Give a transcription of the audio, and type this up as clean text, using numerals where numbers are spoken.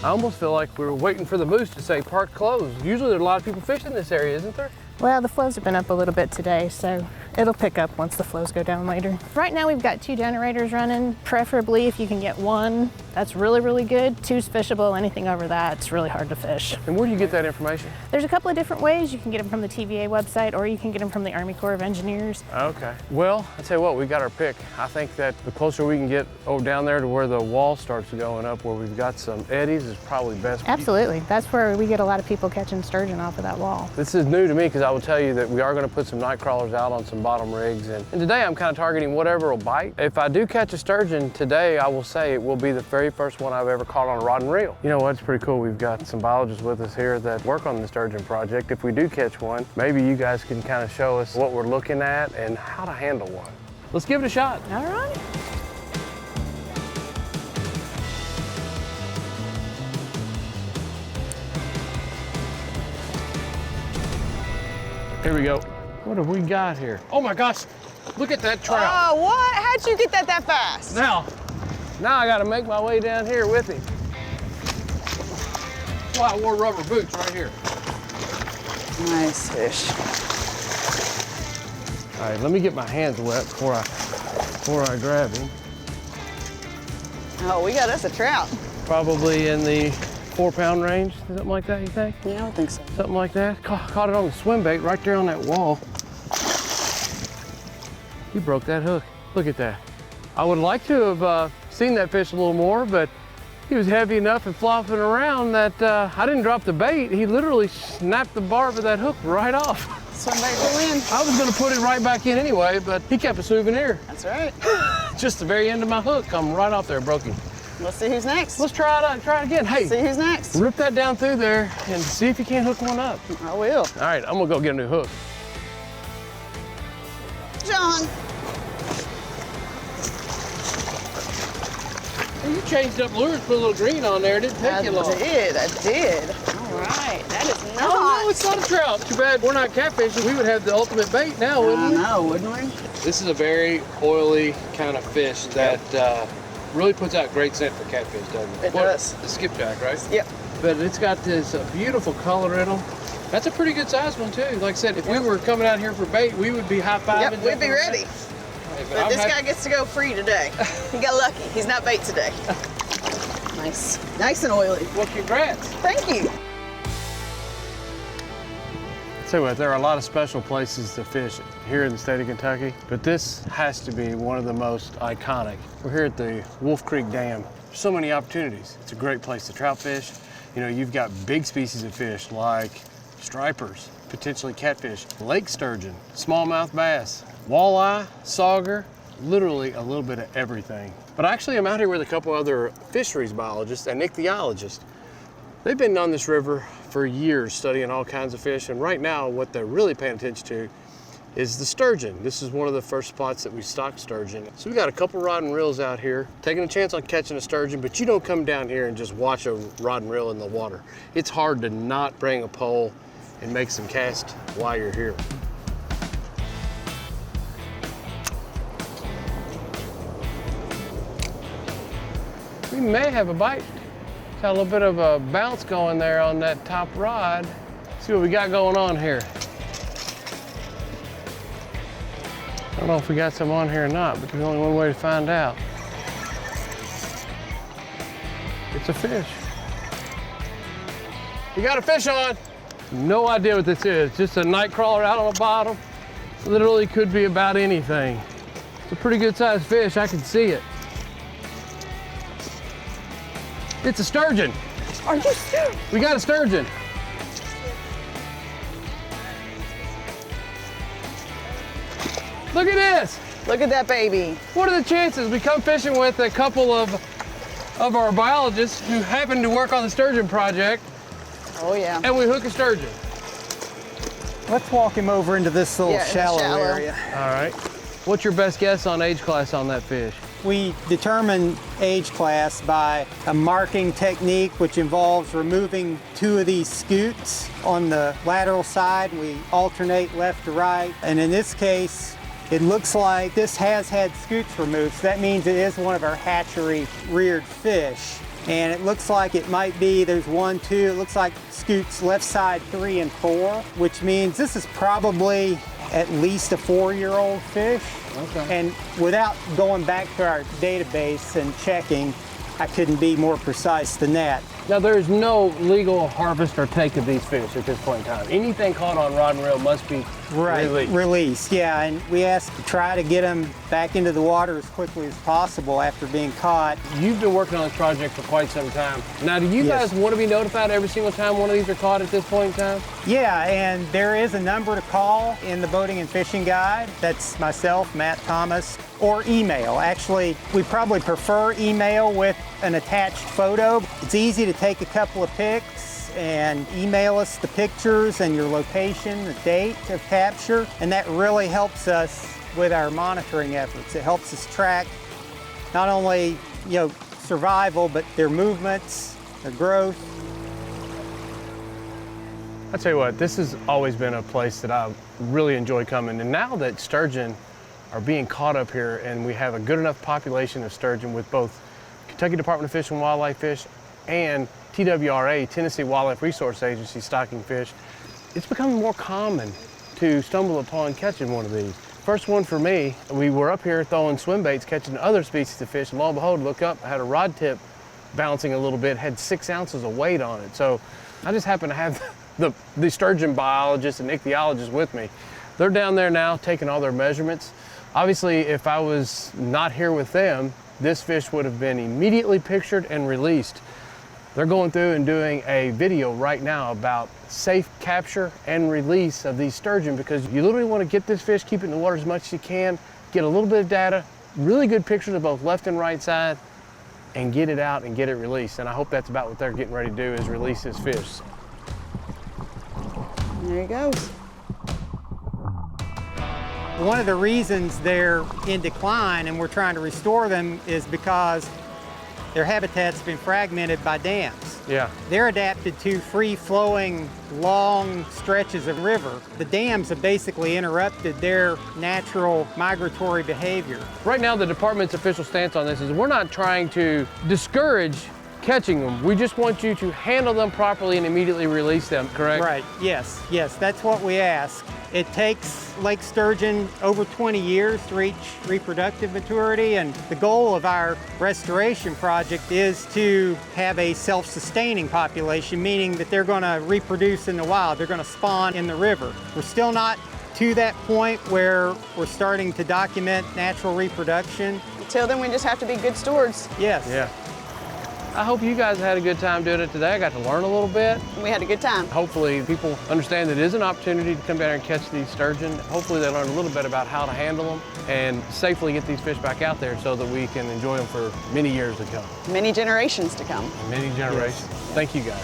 I almost feel like we were waiting for the moose to say park closed. Usually there's a lot of people fishing this area, isn't there? Well, the flows have been up a little bit today, so it'll pick up once the flows go down later. Right now we've got 2 generators running. Preferably if you can get 1, that's really, really good. 2's fishable, anything over that, it's really hard to fish. And where do you get that information? There's a couple of different ways. You can get them from the TVA website or you can get them from the Army Corps of Engineers. Okay. Well, I'll tell you what, we got our pick. I think that the closer we can get down there to where the wall starts going up, where we've got some eddies, is probably best. Absolutely. That's where we get a lot of people catching sturgeon off of that wall. This is new to me because I will tell you that we are going to put some night crawlers out on some bottom rigs. And today I'm kind of targeting whatever will bite. If I do catch a sturgeon today, I will say it will be the very first one I've ever caught on a rod and reel. You know what? It's pretty cool. We've got some biologists with us here that work on the sturgeon project. If we do catch one, maybe you guys can kind of show us what we're looking at and how to handle one. Let's give it a shot. All right. Here we go. What have we got here? Oh my gosh, look at that trout. Oh, what? How'd you get that fast? Now I gotta make my way down here with him. That's why I wore rubber boots right here. Nice fish. All right, let me get my hands wet before I grab him. Oh, we got us a trout. Probably in the 4-pound range, something like that, you think? Yeah, I don't think so. Something like that. Caught it on the swim bait right there on that wall. He broke that hook. Look at that. I would like to have seen that fish a little more, but he was heavy enough and flopping around that I didn't drop the bait. He literally snapped the barb of that hook right off. Swim bait will win. I was gonna put it right back in anyway, but he kept a souvenir. That's right. Just the very end of my hook come right off there, broke him. Let's see who's next. Let's try it again. Hey, See who's next. rip that down through there and see if you can't hook one up. I will. All right, I'm gonna go get a new hook. John. Well, you changed up lures, put a little green on there. It didn't take you long. I did. All right, that is not. Oh, no, it's not a trout. Too bad we're not catfishing. We would have the ultimate bait now, wouldn't we? No, wouldn't we? This is a very oily kind of fish that really puts out great scent for catfish, doesn't it? It does. The skipjack, right? Yep. But it's got this beautiful color in them. That's a pretty good size one, too. Like I said, if we were coming out here for bait, we would be high-fiving. Yep, we'd be ready. But this guy gets to go free today. He got lucky. He's not bait today. Nice. Nice and oily. Well, congrats. Thank you. Tell you what, there are a lot of special places to fish here in the state of Kentucky, but this has to be one of the most iconic. We're here at the Wolf Creek Dam. There's so many opportunities. It's a great place to trout fish. You know, you've got big species of fish like stripers, potentially catfish, lake sturgeon, smallmouth bass, walleye, sauger, literally a little bit of everything. But actually, I'm out here with a couple other fisheries biologists and ichthyologists. They've been on this river for years studying all kinds of fish, and right now what they're really paying attention to is the sturgeon. This is one of the first spots that we stocked sturgeon. So we got a couple rod and reels out here, taking a chance on catching a sturgeon, but you don't come down here and just watch a rod and reel in the water. It's hard to not bring a pole and make some cast while you're here. We may have a bite. Got a little bit of a bounce going there on that top rod. See what we got going on here. I don't know if we got some on here or not, but there's only one way to find out. It's a fish. You got a fish on? No idea what this is. Just a night crawler out on the bottom. Literally could be about anything. It's a pretty good sized fish, I can see it. It's a sturgeon. Are you serious? We got a sturgeon. Look at this. Look at that baby. What are the chances we come fishing with a couple of our biologists who happen to work on the sturgeon project? Oh yeah. And we hook a sturgeon. Let's walk him over into this little shallow area. All right. What's your best guess on age class on that fish? We determine age class by a marking technique which involves removing 2 of these scoots on the lateral side. We alternate left to right, and in this case it looks like this has had scoots removed, so that means it is one of our hatchery reared fish. And it looks like it might be, there's 1, 2, it looks like scoots left side 3 and 4, which means this is probably at least a 4-year-old fish. Okay. And without going back to our database and checking, I couldn't be more precise than that. Now, there is no legal harvest or take of these fish at this point in time. Anything caught on rod and reel must be released. Released, yeah. And we asked to try to get them back into the water as quickly as possible after being caught. You've been working on this project for quite some time. Now, do you Yes. guys want to be notified every single time one of these are caught at this point in time? Yeah, and there is a number to call in the boating and fishing guide. That's myself, Matt Thomas, or email. Actually, we probably prefer email with an attached photo. It's easy to take a couple of pics and email us the pictures and your location, the date of capture, and that really helps us with our monitoring efforts. It helps us track not only, survival, but their movements, their growth. I tell you what, this has always been a place that I really enjoy coming, and now that sturgeon are being caught up here and we have a good enough population of sturgeon with both Kentucky Department of Fish and Wildlife Fish and TWRA, Tennessee Wildlife Resource Agency, stocking fish, it's becoming more common to stumble upon catching one of these. First one for me, we were up here throwing swim baits, catching other species of fish, and lo and behold, look up, I had a rod tip bouncing a little bit, had 6 ounces of weight on it. So I just happen to have the sturgeon biologist and ichthyologist with me. They're down there now taking all their measurements. Obviously, if I was not here with them, this fish would have been immediately pictured and released. They're going through and doing a video right now about safe capture and release of these sturgeon, because you literally want to get this fish, keep it in the water as much as you can, get a little bit of data, really good pictures of both left and right side, and get it out and get it released. And I hope that's about what they're getting ready to do, is release this fish. There he goes. One of the reasons they're in decline and we're trying to restore them is because their habitat's been fragmented by dams. Yeah. They're adapted to free-flowing, long stretches of river. The dams have basically interrupted their natural migratory behavior. Right now, the department's official stance on this is we're not trying to discourage catching them. We just want you to handle them properly and immediately release them, correct? Right, yes, that's what we ask. It takes lake sturgeon over 20 years to reach reproductive maturity, and the goal of our restoration project is to have a self-sustaining population, meaning that they're going to reproduce in the wild, they're going to spawn in the river. We're still not to that point where we're starting to document natural reproduction. Until then, we just have to be good stewards. Yes. Yeah. I hope you guys had a good time doing it today. I got to learn a little bit. We had a good time. Hopefully people understand that it is an opportunity to come down here and catch these sturgeon. Hopefully they learn a little bit about how to handle them and safely get these fish back out there so that we can enjoy them for many years to come. Many generations to come. Many generations. Yes. Thank you guys.